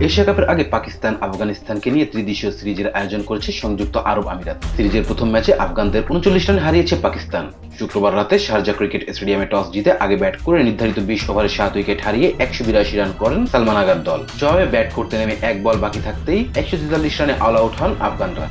Asia কাপের আগে পাকিস্তান আফগানিস্তানকে নিয়ে ত্রিদেশীয় সিরিজের আয়োজন করেছে সংযুক্ত আরব আমিরাত। সিরিজের প্রথম ম্যাচে আফগানদের 39 রানে হারিয়েছে পাকিস্তান। শুক্রবার রাতে শারজা ক্রিকেট স্টেডিয়ামে টস জিতে আগে ব্যাট করে নির্ধারিত 20 ওভারে 7 উইকেট হারিয়ে 182 রান করেন সালমান আগার দল। জবাবে ব্যাট করতে নেমে এক বল বাকি থাকতেই 143 রানে অল আউট হন আফগানরা।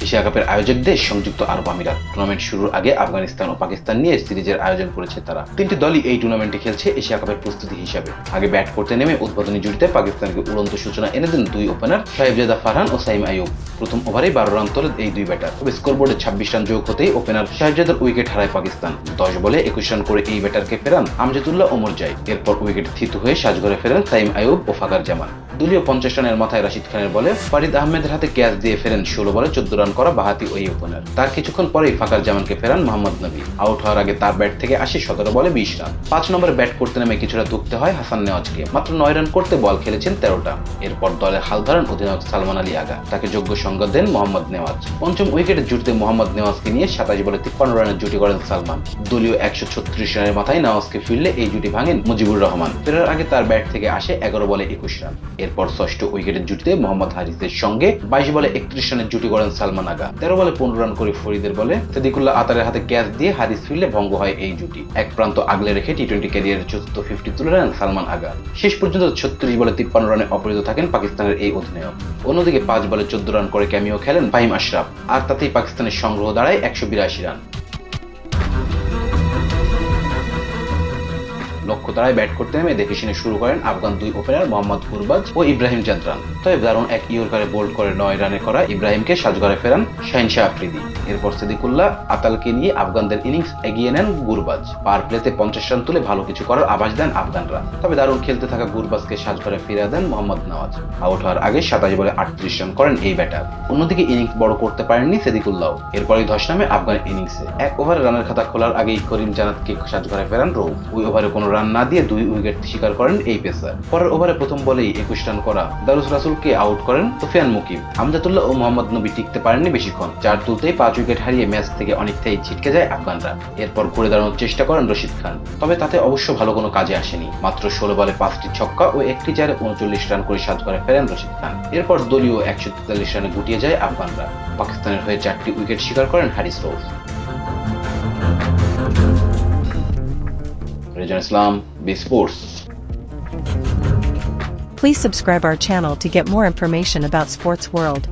এশিয়া কাপের আয়োজক দেশ সংযুক্ত আরব আমিরাত। টুর্নামেন্ট শুরুর আগে আফগানিস্তান ও পাকিস্তান নিয়ে সিরিজের আয়োজন করেছে তারা। তিনটি দলই এই টুর্নামেন্টে খেলছে এশিয়া কাপের প্রস্তুতি হিসাবে। আগে ব্যাট করতে নেমে উদ্বোধনী জুটিতে পাকিস্তানকে উড়ন্ত সূচনা এনে দেন দুই ওপেনার সাহেবজাদা ফারহান ও সাইম আইয়ুব। প্রথম ওভারেই 12 রান তোলে এই দুই ব্যাটার। তবে স্কোরবোর্ডে 26 রান যোগ হতেই ওপেনার সাহেবজাদার উইকেট হারায় পাকিস্তান। 10 বলে 21 রান করে এই ব্যাটারকে ফেরান আমজাদুল্লাহ ও মোরজাই। এরপর উইকেট থিতু হয়ে সাজঘরে ফেরেন সাইম আইয়ুব ও ফাকার জামান। দলীয় 50 রানের মাথায় রাশিদ খানের বলে ফারিদ আহমেদের হাতে ক্যাচ দিয়ে ফেরেন 16 বলে 14 রান করা বাহাতি ওই ওপেনার। তার কিছুক্ষণ পরেই ফাকার জামানকে ফেরান মোহাম্মদ নবী। আউট হওয়ার আগে তার ব্যাট থেকে আসে 17 বলে 20 রান। 5 নম্বরে ব্যাট করতে নেমে কিছুটা ধুঁকতে হয় হাসান নেওয়াজকে। মাত্র 9 রান করতে বল খেলেছেন 13টা। এরপর দলের হাল ধরেন অধিনায়ক সালমান আলী আগা। তাকে যোগ্য সংজ্ঞা দেন মোহাম্মদ নেওয়াজ। পঞ্চম উইকেটের জুটিতে মোহাম্মদ নেওয়াজকে নিয়ে 27 বলে 53 রানের জুটি করেন সালমান। দলীয় 136 রানের মাথায় নেওয়াজকে ফিরলে এই জুটি ভাঙেন মুজিবুর রহমান। ফেরার আগে তার ব্যাট থেকে আসে 11 বলে 21 রান। এরপর ষষ্ঠ উইকেটের জুটিতে মোহাম্মদ হারিসের সঙ্গে 22 বলে 31 রানের জুটি করেন সালমান আগা। 13 বলে 15 রান করে ফরিদের বলে সিদ্দিকুল্লাহ আতারের হাতে ক্যাচ দিয়ে হারিস ফিরলে ভঙ্গ হয় এই জুটি। এক প্রান্ত আগলে রেখে টি-20 ক্যারিয়ারের চতুর্থ 50 তুলে নেন সালমান আগা। শেষ পর্যন্ত 36 বলে 53 রানে অপরাজিত থাকেন পাকিস্তানের এই অধিনায়ক। অন্যদিকে 5 বলে 14 রান করে ক্যামিও খেলেন ফাহিম আশরাফ। আর তাতেই পাকিস্তানের সংগ্রহ দাঁড়ায় 182 রান। লক্ষ্য তারায় ব্যাট করতে নেমে দেখে শুনে শুরু করেন আফগান দুই ওপেনার মোহাম্মদ গুরবাজ ও ইব্রাহিম জাদরান। তবে দারুণ এক ইয়র্কারে বোল্ড করে 9 রানে করা ইব্রাহিমকে সাজঘরে ফেরান শাহিন শাহ আফ্রিদি। এরপর সিদ্দিকুল্লাহ আতালকে নিয়ে আফগানদের ইনিংস এগিয়ে নেন গুরবাজ। পার প্লেতে 50 রান তুলে ভালো কিছু করার আভাস দেন আফগানরা। তবে দারুণ খেলতে থাকা গুরবাজকে সাজঘরে ফিরিয়ে দেন মোহাম্মদ নওয়াজ। আউট হওয়ার আগে 27 বলে 38 রান করেন এই ব্যাটার। অন্যদিকে ইনিংস বড় করতে পারেননি সিদ্দিকুল্লাহ। এরপরই ধস নামে আফগান ইনিংসে। এক ওভারে রানের খাতা খোলার আগেই করিম জানাতকে সাজঘরে ফেরান রৌ। ওই ওভারে কোনো রান না দিয়ে 2 উইকেট শিকার করেন এই পেসার। পরের ওভারে প্রথম বলেই 21 রান করা দারুস রাসুলকে আউট করেন সুফিয়ান মুকিম। আমজাদুল্লাহ ও মোহাম্মদ নবী টিকতে পারেননি বেশিক্ষণ। 4 তুলতেই 5 উইকেট হারিয়ে ম্যাচ থেকে অনেকটাই ছিটকে যায় আফগানরা। এরপর ঘুরে দাঁড়ানোর চেষ্টা করেন রশিদ খান। তবে তাতে অবশ্য ভালো কোনো কাজে আসেনি। মাত্র 16 বলে 5টি ছক্কা ও একটি চারে 39 রান করে সাজঘরে ফেরেন রশিদ খান। এরপর দলীয় 143 রানে গুটিয়ে যায় আফগানরা। পাকিস্তানের হয়ে 4টি উইকেট শিকার করেন Haris Rauf. Rezan Islam, B sports. Please subscribe our channel to get more information about sports world.